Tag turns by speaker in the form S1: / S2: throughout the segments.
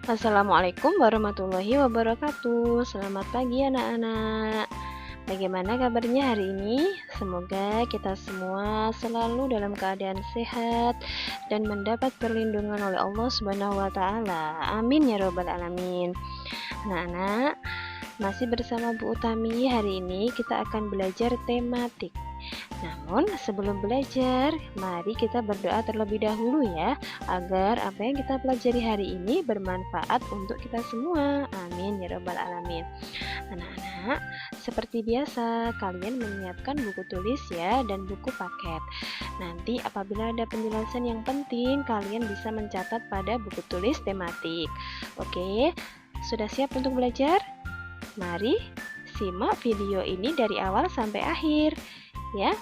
S1: Assalamualaikum warahmatullahi wabarakatuh. Selamat pagi anak-anak. Bagaimana kabarnya hari ini? Semoga kita semua selalu dalam keadaan sehat dan mendapat perlindungan oleh Allah Subhanahu wa taala. Amin ya robbal alamin. Anak-anak, masih bersama Bu Utami. Hari ini kita akan belajar tematik. Namun sebelum belajar, mari kita berdoa terlebih dahulu ya, agar apa yang kita pelajari hari ini bermanfaat untuk kita semua. Amin ya rabbal alamin. Anak-anak, seperti biasa, kalian menyiapkan buku tulis ya dan buku paket. Nanti apabila ada penjelasan yang penting, kalian bisa mencatat pada buku tulis tematik. Oke, sudah siap untuk belajar? Mari simak video ini dari awal sampai akhir ya.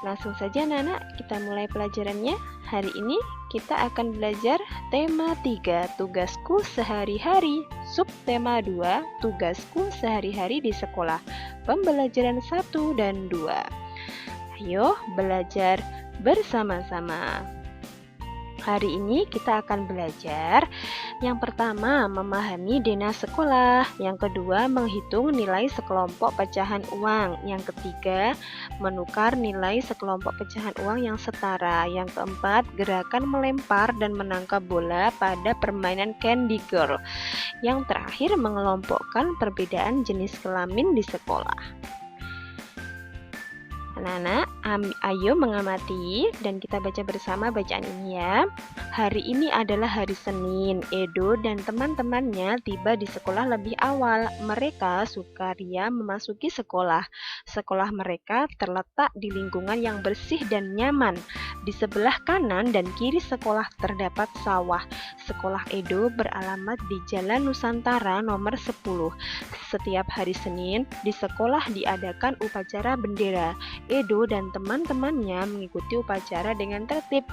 S1: Langsung saja anak-anak, kita mulai pelajarannya. Hari ini kita akan belajar tema 3, tugasku sehari-hari. Subtema 2, tugasku sehari-hari di sekolah. Pembelajaran 1 dan 2. Ayo belajar bersama-sama. Hari ini kita akan belajar yang pertama, memahami dana sekolah. Yang kedua, menghitung nilai sekelompok pecahan uang. Yang ketiga, menukar nilai sekelompok pecahan uang yang setara. Yang keempat, gerakan melempar dan menangkap bola pada permainan Candy Girl. Yang terakhir, mengelompokkan perbedaan jenis kelamin di sekolah. Anak-anak, ayo mengamati dan kita baca bersama bacaan ini ya. Hari ini adalah hari Senin. Edo dan teman-temannya tiba di sekolah lebih awal. Mereka sukaria memasuki sekolah. Sekolah mereka terletak di lingkungan yang bersih dan nyaman. Di sebelah kanan dan kiri sekolah terdapat sawah. Sekolah Edo beralamat di Jalan Nusantara nomor 10. Setiap hari Senin, di sekolah diadakan upacara bendera. Edo dan teman-temannya mengikuti upacara dengan tertib.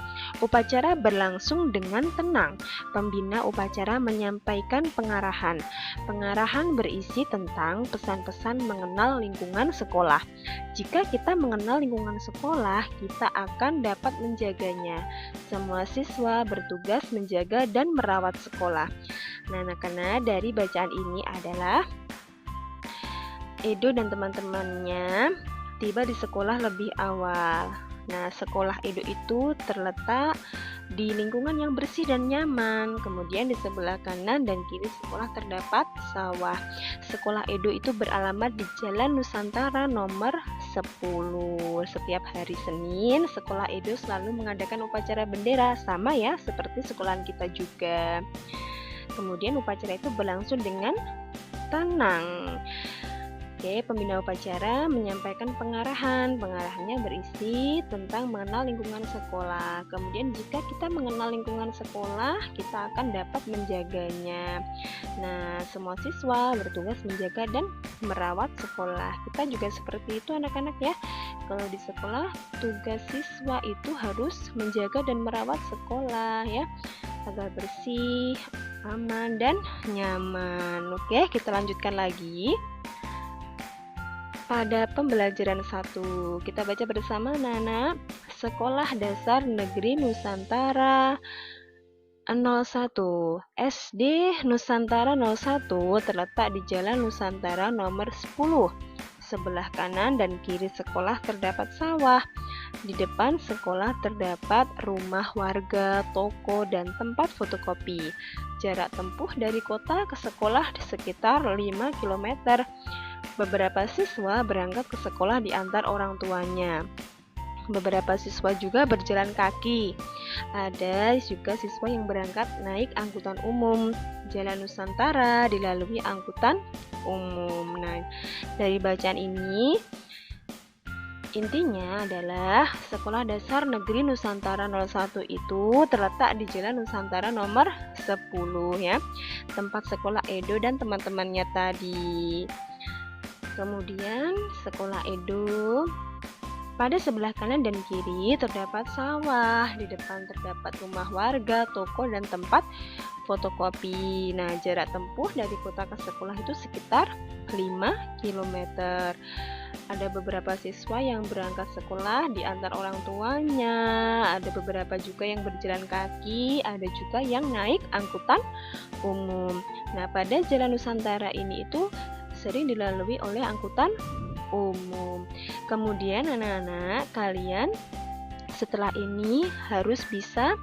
S1: Upacara berlangsung dengan tenang. Pembina upacara menyampaikan pengarahan. Pengarahan berisi tentang pesan-pesan mengenal lingkungan sekolah. Jika kita mengenal lingkungan sekolah, kita akan dapat menjaganya. Semua siswa bertugas menjaga dan merawat sekolah. Nah, anak-anak, dari bacaan ini adalah Edo dan teman-temannya tiba di sekolah lebih awal. Nah, sekolah Edo itu terletak di lingkungan yang bersih dan nyaman. Kemudian di sebelah kanan dan kiri sekolah terdapat sawah. Sekolah Edo itu beralamat di Jalan Nusantara nomor 10. Setiap hari Senin, sekolah Edo selalu mengadakan upacara bendera, sama ya seperti sekolahan kita juga. Kemudian upacara itu berlangsung dengan tenang. Oke, pembina upacara menyampaikan pengarahan. Pengarahannya berisi tentang mengenal lingkungan sekolah. Kemudian jika kita mengenal lingkungan sekolah, kita akan dapat menjaganya. Nah, semua siswa bertugas menjaga dan merawat sekolah. Kita juga seperti itu anak-anak ya. Kalau di sekolah, tugas siswa itu harus menjaga dan merawat sekolah ya, agar bersih, aman, dan nyaman. Oke, kita lanjutkan lagi. Pada pembelajaran 1, kita baca bersama anak-anak. Sekolah Dasar Negeri Nusantara 01. SD Nusantara 01 terletak di Jalan Nusantara nomor 10. Sebelah kanan dan kiri sekolah terdapat sawah. Di depan sekolah terdapat rumah warga, toko, dan tempat fotokopi. Jarak tempuh dari kota ke sekolah sekitar 5 km. Beberapa siswa berangkat ke sekolah diantar orang tuanya. Beberapa siswa juga berjalan kaki. Ada juga siswa yang berangkat naik angkutan umum. Jalan Nusantara dilalui angkutan umum. Nah, dari bacaan ini intinya adalah Sekolah Dasar Negeri Nusantara 01 itu terletak di Jalan Nusantara nomor 10 ya. Tempat sekolah Edo dan teman-temannya tadi. Kemudian sekolah Edo, pada sebelah kanan dan kiri terdapat sawah, di depan terdapat rumah warga, toko, dan tempat fotokopi. Nah, jarak tempuh dari kota ke sekolah itu sekitar 5 km. Ada beberapa siswa yang berangkat sekolah diantar orang tuanya, ada beberapa juga yang berjalan kaki, ada juga yang naik angkutan umum. Nah, pada Jalan Nusantara ini itu sering dilalui oleh angkutan umum. Kemudian anak-anak, kalian setelah ini harus bisa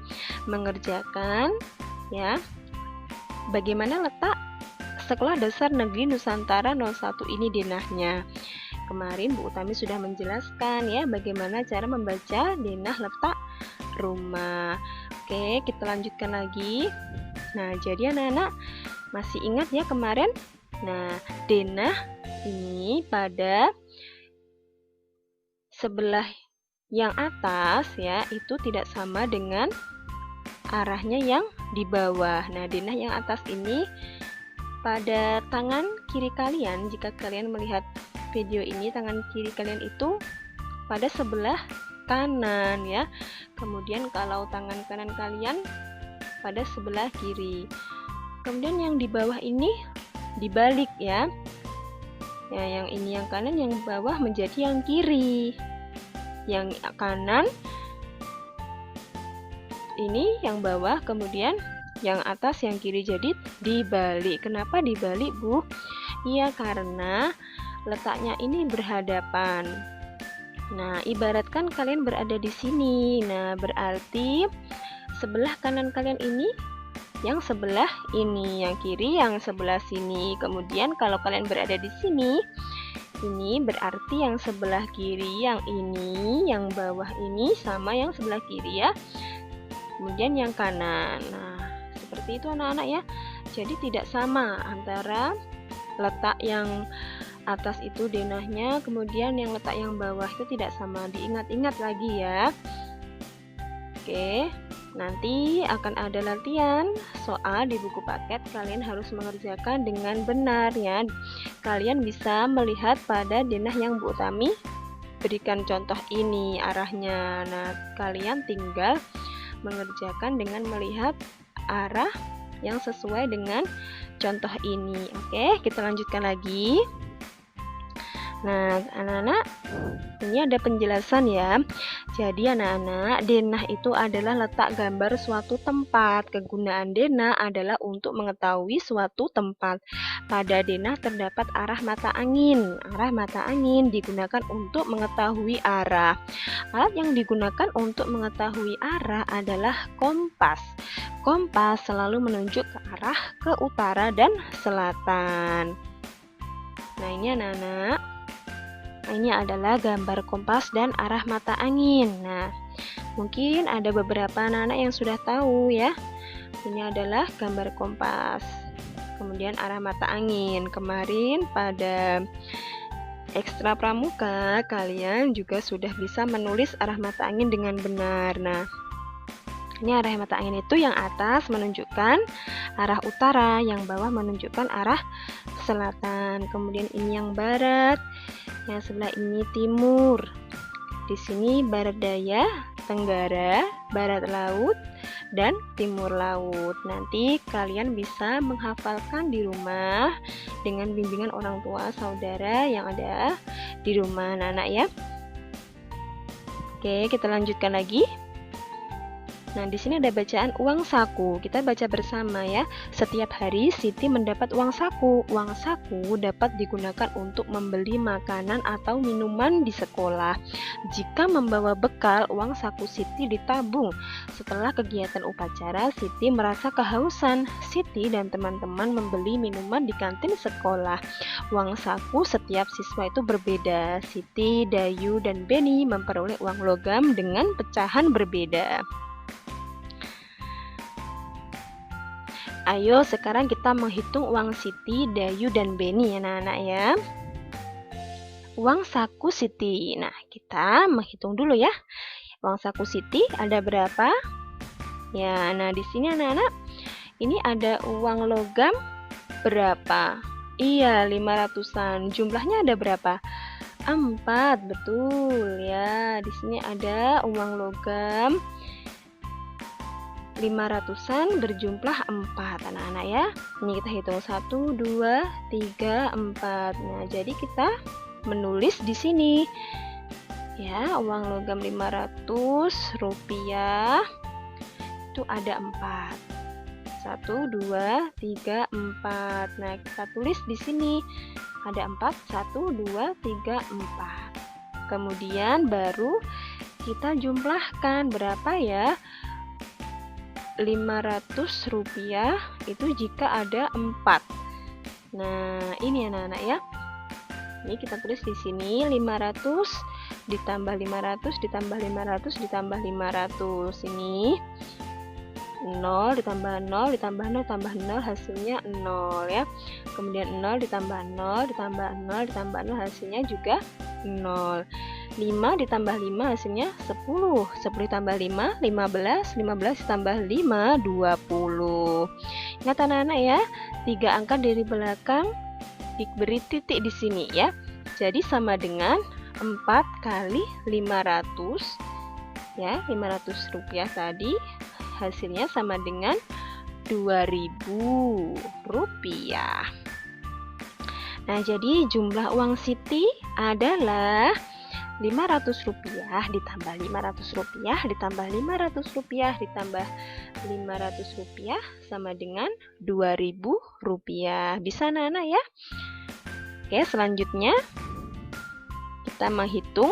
S1: mengerjakan ya, bagaimana letak Sekolah Dasar Negeri Nusantara 01 ini denahnya. Kemarin Bu Utami sudah menjelaskan ya bagaimana cara membaca denah letak rumah. Oke, kita lanjutkan lagi. Nah, jadi anak-anak masih ingat ya kemarin? Nah, denah ini pada sebelah yang atas ya, itu tidak sama dengan arahnya yang di bawah. Nah, denah yang atas ini pada tangan kiri kalian, jika kalian melihat video ini, tangan kiri kalian itu pada sebelah kanan ya. Kemudian kalau tangan kanan kalian pada sebelah kiri. Kemudian yang di bawah ini dibalik ya. Ya, yang ini yang kanan, yang bawah menjadi yang kiri. Yang kanan ini yang bawah, kemudian yang atas yang kiri, jadi dibalik. Kenapa dibalik, Bu? Iya, karena letaknya ini berhadapan. Nah, ibaratkan kalian berada di sini. Nah, berarti sebelah kanan kalian ini yang sebelah ini, yang kiri yang sebelah sini. Kemudian kalau kalian berada di sini, ini berarti yang sebelah kiri yang ini, yang bawah ini sama yang sebelah kiri ya. Kemudian yang kanan. Nah, seperti itu anak-anak ya. Jadi tidak sama antara letak yang atas itu denahnya, kemudian yang letak yang bawah itu tidak sama. Diingat-ingat lagi ya. Oke, nanti akan ada latihan soal di buku paket. Kalian harus mengerjakan dengan benar ya. Kalian bisa melihat pada denah yang Bu Utami berikan contoh ini arahnya. Nah, kalian tinggal mengerjakan dengan melihat arah yang sesuai dengan contoh ini. Oke, kita lanjutkan lagi. Nah, anak-anak, ini ada penjelasan ya. Jadi anak-anak, denah itu adalah letak gambar suatu tempat. Kegunaan denah adalah untuk mengetahui suatu tempat. Pada denah terdapat arah mata angin. Arah mata angin digunakan untuk mengetahui arah. Alat yang digunakan untuk mengetahui arah adalah kompas. Kompas selalu menunjuk ke arah ke utara dan selatan. Nah, ini anak-anak, ini adalah gambar kompas dan arah mata angin. Nah, mungkin ada beberapa anak-anak yang sudah tahu ya. Ini adalah gambar kompas. Kemudian arah mata angin. Kemarin pada ekstra pramuka kalian juga sudah bisa menulis arah mata angin dengan benar. Nah, ini arah mata angin itu yang atas menunjukkan arah utara, yang bawah menunjukkan arah selatan. Kemudian ini yang barat, yang sebelah ini timur. Di sini barat daya, tenggara, barat laut, dan timur laut. Nanti kalian bisa menghafalkan di rumah dengan bimbingan orang tua saudara yang ada di rumah anak-anak ya. Oke, kita lanjutkan lagi. Nah, di sini ada bacaan uang saku. Kita baca bersama ya. Setiap hari Siti mendapat uang saku. Uang saku dapat digunakan untuk membeli makanan atau minuman di sekolah. Jika membawa bekal, uang saku Siti ditabung. Setelah kegiatan upacara, Siti merasa kehausan. Siti dan teman-teman membeli minuman di kantin sekolah. Uang saku setiap siswa itu berbeda. Siti, Dayu, dan Beni memperoleh uang logam dengan pecahan berbeda. Ayo sekarang kita menghitung uang Siti, Dayu, dan Beni ya anak-anak ya. Uang saku Siti. Nah, kita menghitung dulu ya. Uang saku Siti ada berapa? Ya, nah di sini anak-anak, ini ada uang logam berapa? Iya, 500-an. Jumlahnya ada berapa? 4, betul ya. Di sini ada uang logam 500-an berjumlah 4 anak-anak ya. Ini kita hitung 1, 2, 3, 4. Nah, jadi kita menulis di sini. Ya, uang logam Rp500 itu ada 4. 1, 2, 3, 4. Nah, kita tulis di sini. Ada 4, 1, 2, 3, 4. Kemudian baru kita jumlahkan berapa ya? Rp500 itu jika ada 4. Nah, ini anak-anak ya. Ini kita tulis di sini 500 ditambah 500 ditambah 500 ditambah 500. Ini 0 ditambah 0 ditambah 0 tambah 0 hasilnya 0 ya. Kemudian 0 ditambah 0 ditambah 0 ditambah 0 hasilnya juga 0. 5 ditambah 5 hasilnya 10. 10 ditambah 5 15. 15 ditambah 5 20. Ingat anak-anak ya, 3 angka dari belakang diberi titik di sini ya. Jadi sama dengan 4 kali 500 ya, Rp500 tadi hasilnya sama dengan Rp2.000. Nah, jadi jumlah uang Siti adalah Rp500 ditambah Rp500 ditambah Rp500 ditambah Rp500 sama dengan Rp2.000. Bisa anak-anak ya? Oke, selanjutnya kita menghitung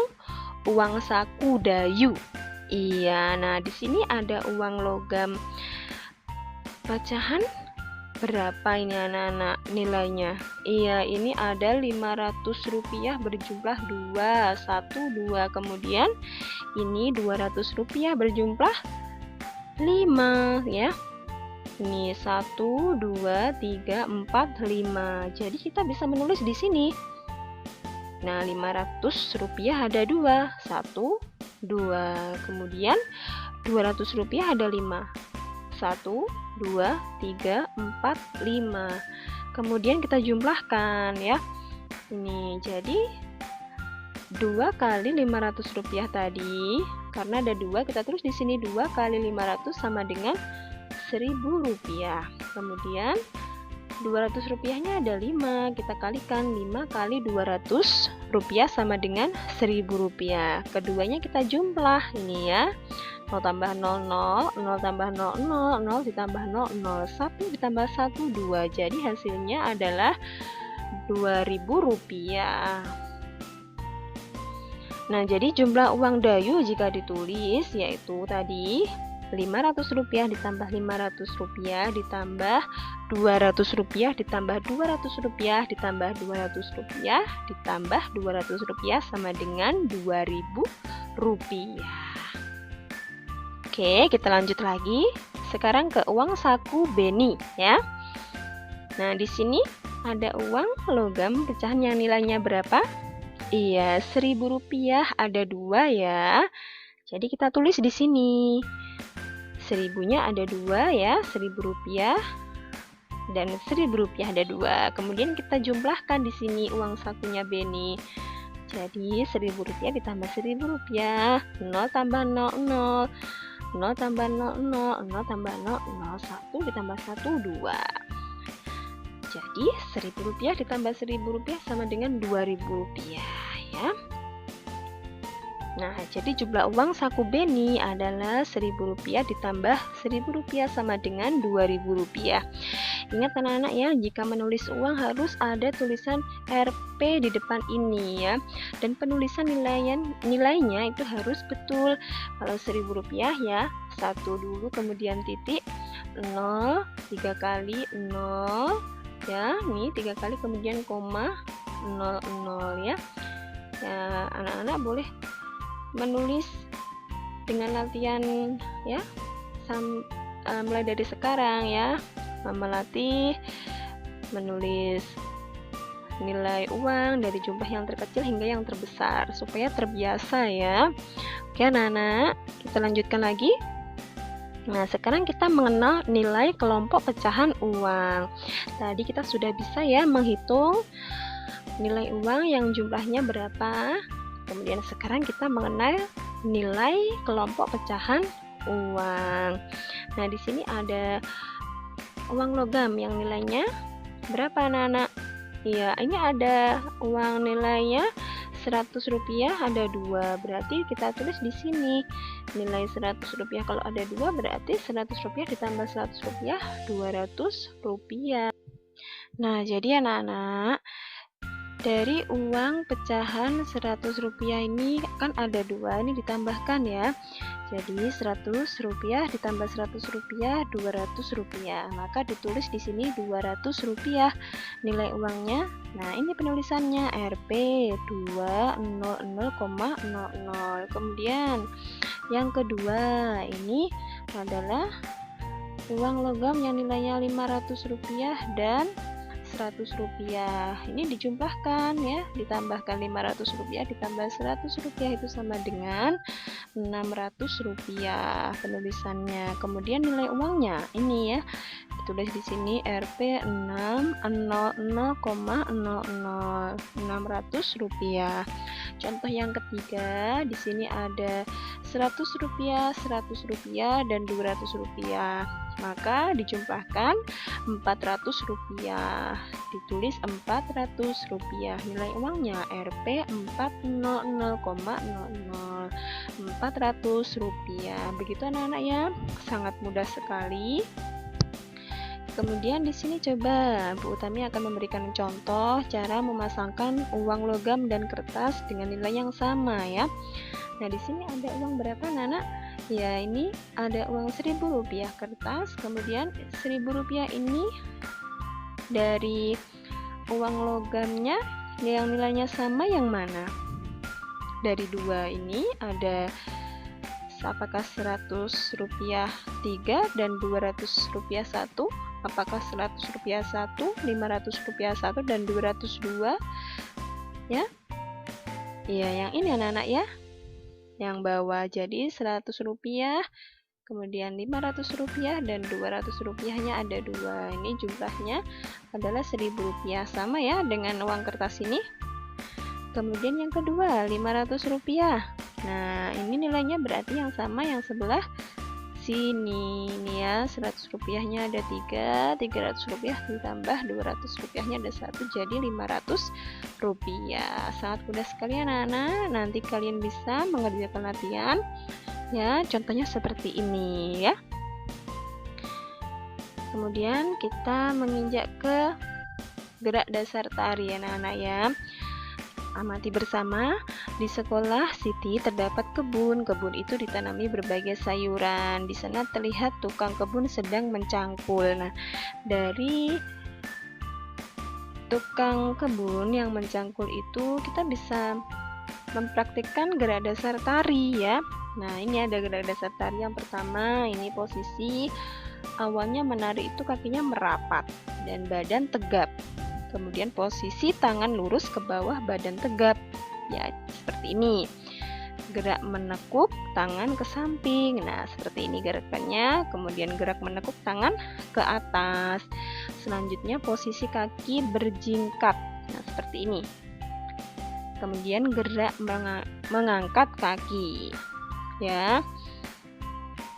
S1: uang saku Dayu. Iya, nah di sini ada uang logam pecahan berapa ini anak-anak nilainya? Iya, ini ada Rp500 berjumlah 2, 1, 2. Kemudian ini Rp200 berjumlah 5 ya. Ini 1, 2, 3, 4, 5. Jadi kita bisa menulis di sini. Nah, Rp500 ada 2, 1, 2. Kemudian Rp200 ada 5. 1, 2, 3, 4, 5. Kemudian kita jumlahkan ya. Ini jadi 2 kali Rp500 tadi. Karena ada 2, kita tulis di sini 2 kali 500 sama dengan Rp1.000. Kemudian Rp200-nya ada 5, kita kalikan 5 kali Rp200 sama dengan Rp1.000. Keduanya kita jumlah ini ya. 0 tambah 0, 0, 0 tambah 0, 0, 0 ditambah 0, 0, 1 ditambah 1, 2. Jadi hasilnya adalah Rp2.000. Nah, jadi jumlah uang Dayu jika ditulis yaitu tadi Rp500 ditambah Rp500 ditambah Rp200 ditambah Rp200 ditambah Rp200 ditambah Rp200 sama dengan Rp2.000. Oke, kita lanjut lagi. Sekarang ke uang saku Beni ya. Nah, di sini ada uang logam pecahan yang nilainya berapa? Iya, Rp1.000 ada 2 ya. Jadi kita tulis di sini. 1000-nya ada 2 ya, Rp1.000 dan Rp1.000 ada 2. Kemudian kita jumlahkan di sini uang sakunya Beni. Jadi Rp1.000 ditambah Rp1.000, 0 tambah 0, 0, 0 tambah 0, 0, 0 tambah 0, 0, 1 ditambah 1, 2. Jadi Rp1.000 ditambah Rp1.000 sama dengan Rp2.000 ya. Nah, jadi jumlah uang saku Beni adalah Rp1.000 ditambah Rp1.000 sama dengan Rp2.000. Ingat anak-anak ya, jika menulis uang harus ada tulisan Rp di depan ini ya. Dan penulisan nilainya itu harus betul. Kalau Rp1.000 ya, 1 dulu kemudian titik 0, 3 kali 0 ya. Nih 3 kali kemudian koma 0, 0 ya. Ya, anak-anak boleh menulis dengan latihan ya mulai dari sekarang ya, melatih menulis nilai uang dari jumlah yang terkecil hingga yang terbesar supaya terbiasa ya. Oke anak-anak, kita lanjutkan lagi. Nah, sekarang kita mengenal nilai kelompok pecahan uang. Tadi kita sudah bisa ya menghitung nilai uang yang jumlahnya berapa. Kemudian sekarang kita mengenal nilai kelompok pecahan uang. Nah, di sini ada uang logam yang nilainya berapa anak-anak? Iya, ini ada uang nilainya Rp100 ada 2. Berarti kita tulis di sini nilai Rp100. Kalau ada 2 berarti Rp100 ditambah Rp100 Rp200. Nah, jadi anak-anak, dari uang pecahan Rp100 ini kan ada 2, ini ditambahkan ya. Jadi Rp100 ditambah Rp100 Rp200. Maka ditulis di sini Rp200 nilai uangnya. Nah, ini penulisannya Rp200,00. Kemudian yang kedua, ini adalah uang logam yang nilainya Rp500 dan Rp100. Ini dijumlahkan ya, ditambahkan Rp500 ditambah Rp100 itu sama dengan Rp600 penulisannya. Kemudian nilai uangnya ini ya, ditulis di sini Rp600,00 Rp600. Contoh yang ketiga, di sini ada Rp100, Rp100 dan Rp200. Maka dijumlahkan Rp400, ditulis Rp400. Nilai uangnya Rp400,00 Rp400. Begitu anak-anak ya, sangat mudah sekali. Kemudian di sini coba Bu Utami akan memberikan contoh cara memasangkan uang logam dan kertas dengan nilai yang sama ya. Nah, di sini ada uang berapa anak-anak? Ya, ini ada uang Rp1.000 kertas, kemudian Rp1.000 ini dari uang logamnya yang nilainya sama yang mana? Dari 2 ini ada apakah Rp100 3 dan Rp200 1? Apakah Rp100 1, Rp500 1 dan Rp200 ya? Iya, yang ini anak-anak ya. Yang bawah jadi Rp100, kemudian Rp500 dan Rp200-nya ada 2. Ini jumlahnya adalah Rp1.000, sama ya dengan uang kertas ini. Kemudian yang kedua Rp500. Nah, ini nilainya berarti yang sama yang sebelah sini nih ya. Rp100-nya ada 3, Rp300 ditambah Rp200-nya ada 1, jadi Rp500. Sangat mudah sekali anak-anak. Nanti kalian bisa mengerjakan latihan ya, contohnya seperti ini ya. Kemudian kita menginjak ke gerak dasar tari anak-anak ya. Amati bersama, di sekolah Siti terdapat kebun. Kebun itu ditanami berbagai sayuran. Di sana terlihat tukang kebun sedang mencangkul. Nah, dari tukang kebun yang mencangkul itu kita bisa mempraktikkan gerak dasar tari ya. Nah, ini ada gerak dasar tari yang pertama. Ini posisi awalnya menari itu kakinya merapat dan badan tegap. Kemudian posisi tangan lurus ke bawah, badan tegap. Ya, seperti ini. Gerak menekuk tangan ke samping. Nah, seperti ini gerakannya. Kemudian gerak menekuk tangan ke atas. Selanjutnya posisi kaki berjingkat. Nah, seperti ini. Kemudian gerak mengangkat kaki. Ya.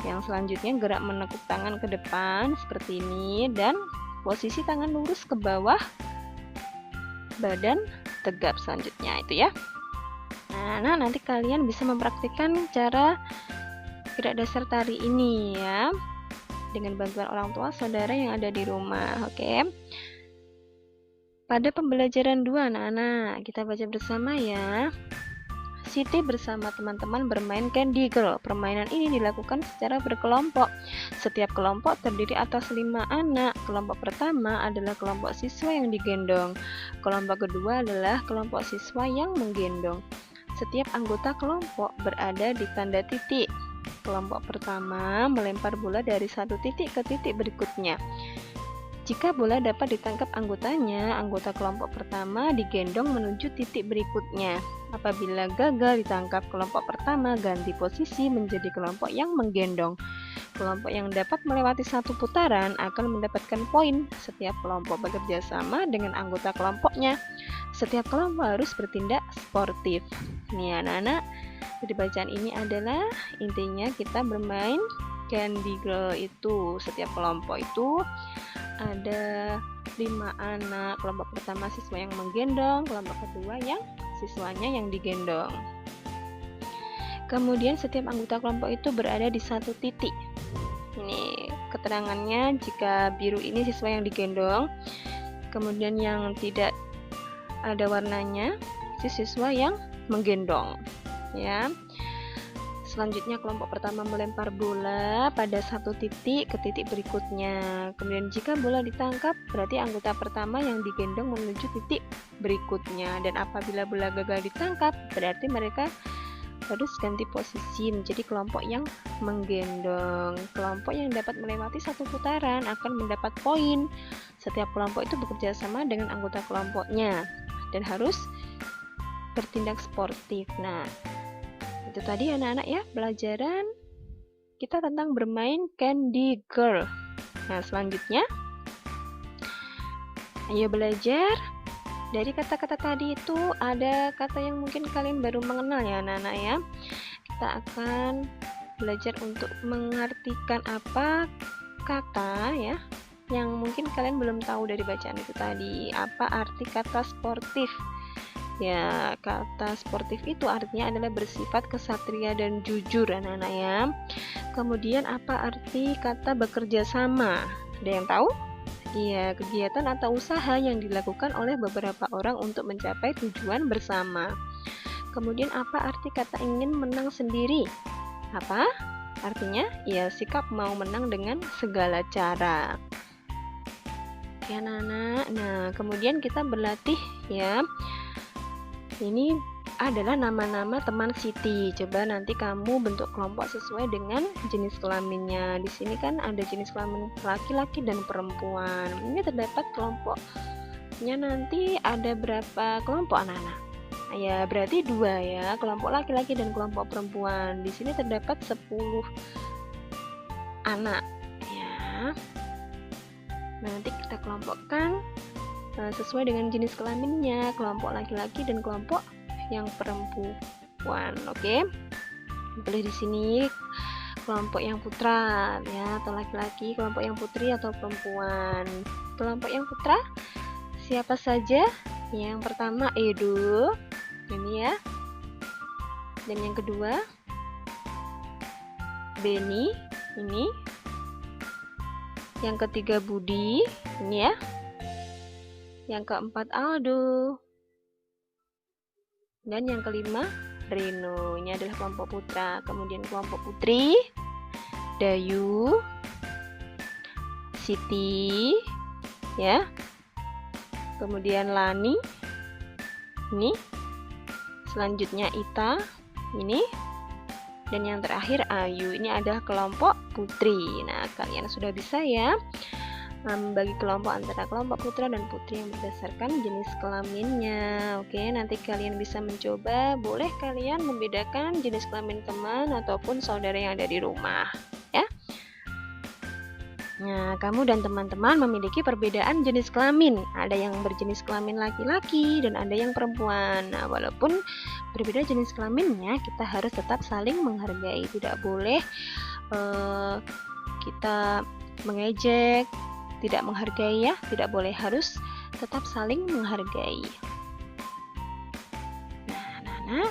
S1: Yang selanjutnya gerak menekuk tangan ke depan seperti ini dan posisi tangan lurus ke bawah, badan tegap selanjutnya itu ya. Nah, nanti kalian bisa mempraktikkan cara gerak dasar tari ini ya dengan bantuan orang tua saudara yang ada di rumah. Oke. Pada pembelajaran 2 anak-anak, kita baca bersama ya. Siti bersama teman-teman bermain Candy Girl. Permainan ini dilakukan secara berkelompok. Setiap kelompok terdiri atas 5 anak. Kelompok pertama adalah kelompok siswa yang digendong. Kelompok kedua adalah kelompok siswa yang menggendong. Setiap anggota kelompok berada di tanda titik. Kelompok pertama melempar bola dari satu titik ke titik berikutnya. Jika bola dapat ditangkap anggotanya, anggota kelompok pertama digendong menuju titik berikutnya. Apabila gagal ditangkap kelompok pertama, ganti posisi menjadi kelompok yang menggendong. Kelompok yang dapat melewati satu putaran akan mendapatkan poin. Setiap kelompok bekerja sama dengan anggota kelompoknya. Setiap kelompok harus bertindak sportif. Nih anak-anak, jadi bacaan ini adalah intinya kita bermain Candy Girl itu. Setiap kelompok itu ada 5 anak. Kelompok pertama siswa yang menggendong, kelompok kedua yang siswanya yang digendong. Kemudian setiap anggota kelompok itu berada di satu titik. Ini keterangannya, jika biru ini siswa yang digendong, kemudian yang tidak ada warnanya siswa yang menggendong, ya. Selanjutnya kelompok pertama melempar bola pada satu titik ke titik berikutnya. Kemudian jika bola ditangkap, berarti anggota pertama yang digendong menuju titik berikutnya. Dan apabila bola gagal ditangkap, berarti mereka harus ganti posisi menjadi kelompok yang menggendong. Kelompok yang dapat melewati satu putaran akan mendapat poin. Setiap kelompok itu bekerja sama dengan anggota kelompoknya dan harus bertindak sportif. Nah, itu tadi anak-anak ya, pelajaran kita tentang bermain Candy Girl. Nah, selanjutnya ayo belajar. Dari kata-kata tadi itu ada kata yang mungkin kalian baru mengenal ya anak-anak ya. Kita akan belajar untuk mengartikan apa kata ya yang mungkin kalian belum tahu dari bacaan itu tadi. Apa arti kata sportif? Ya, kata sportif itu artinya adalah bersifat kesatria dan jujur anak-anak ya. Kemudian apa arti kata bekerja sama? Ada yang tahu? Iya, kegiatan atau usaha yang dilakukan oleh beberapa orang untuk mencapai tujuan bersama. Kemudian apa arti kata ingin menang sendiri? Apa? Artinya, ya sikap mau menang dengan segala cara. Oke anak-anak, nah kemudian kita berlatih ya. Ini adalah nama-nama teman Siti. Coba nanti kamu bentuk kelompok sesuai dengan jenis kelaminnya. Di sini kan ada jenis kelamin laki-laki dan perempuan. Ini terdapat kelompoknya nanti ada berapa kelompok anak-anak? Ya, berarti 2 ya, kelompok laki-laki dan kelompok perempuan. Di sini terdapat 10 anak ya. Nanti kita kelompokkan sesuai dengan jenis kelaminnya, kelompok laki-laki dan kelompok yang perempuan. Oke. Pilih di sini kelompok yang putra ya, atau laki-laki, kelompok yang putri atau perempuan. Kelompok yang putra siapa saja? Yang pertama Edo, ini ya. Dan yang kedua Beni, ini. Yang ketiga Budi, ini ya. Yang keempat Aldo. Dan yang kelima Reno. Ini adalah kelompok putra. Kemudian kelompok putri Dayu, Siti ya. Kemudian Lani, ini. Selanjutnya Ita, ini. Dan yang terakhir Ayu. Ini adalah kelompok putri. Nah, kalian sudah bisa ya membagi kelompok antara kelompok putra dan putri yang berdasarkan jenis kelaminnya. Oke, nanti kalian bisa mencoba. Boleh kalian membedakan jenis kelamin teman ataupun saudara yang ada di rumah ya. Nah, kamu dan teman-teman memiliki perbedaan jenis kelamin. Ada yang berjenis kelamin laki-laki dan ada yang perempuan. Nah, walaupun berbeda jenis kelaminnya, kita harus tetap saling menghargai. Tidak boleh kita mengejek, tidak menghargai ya, tidak boleh, harus tetap saling menghargai. Nah,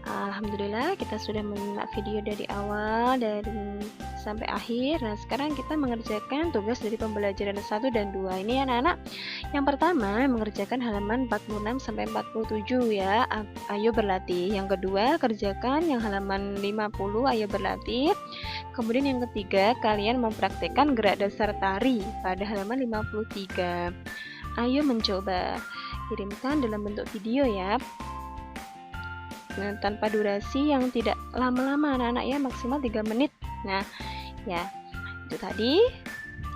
S1: alhamdulillah kita sudah menyimak video dari awal dan sampai akhir. Nah, sekarang kita mengerjakan tugas dari pembelajaran 1 dan 2. Ini anak-anak. Yang pertama, mengerjakan halaman 46 sampai 47 ya. Ayo berlatih. Yang kedua, kerjakan yang halaman 50, ayo berlatih. Kemudian yang ketiga, kalian mempraktekkan gerak dasar tari pada halaman 53. Ayo mencoba. Kirimkan dalam bentuk video ya. Nah, tanpa durasi yang tidak lama-lama anak-anak ya, maksimal 3 menit. Nah, ya, itu tadi.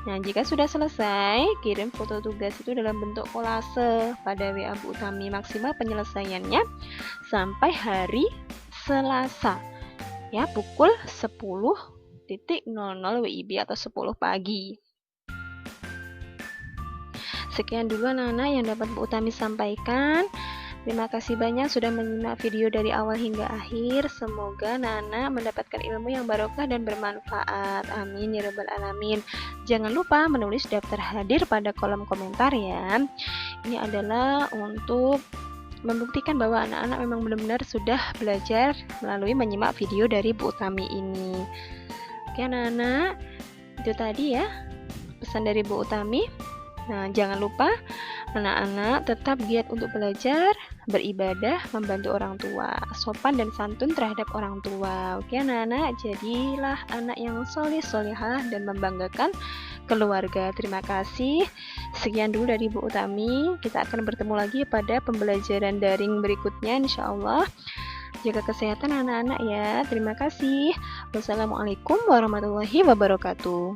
S1: Nah, jika sudah selesai, kirim foto tugas itu dalam bentuk kolase pada WA Bu Utami. Maksimal penyelesaiannya sampai hari Selasa. Ya, pukul 10.00 WIB atau 10 pagi. Sekian dulu anak-anak yang dapat Bu Utami sampaikan. Terima kasih banyak sudah menyimak video dari awal hingga akhir. Semoga anak-anak mendapatkan ilmu yang barokah dan bermanfaat. Amin ya rabbal alamin. Jangan lupa menulis daftar hadir pada kolom komentar ya. Ini adalah untuk membuktikan bahwa anak-anak memang benar-benar sudah belajar melalui menyimak video dari Bu Utami ini. Oke anak-anak, itu tadi ya pesan dari Bu Utami. Nah, jangan lupa anak-anak tetap giat untuk belajar, beribadah, membantu orang tua, sopan dan santun terhadap orang tua. Oke anak-anak, jadilah anak yang soleh solehah dan membanggakan keluarga. Terima kasih. Sekian dulu dari Bu Utami. Kita akan bertemu lagi pada pembelajaran daring berikutnya insya Allah. Jaga kesehatan anak-anak ya. Terima kasih. Wassalamualaikum warahmatullahi wabarakatuh.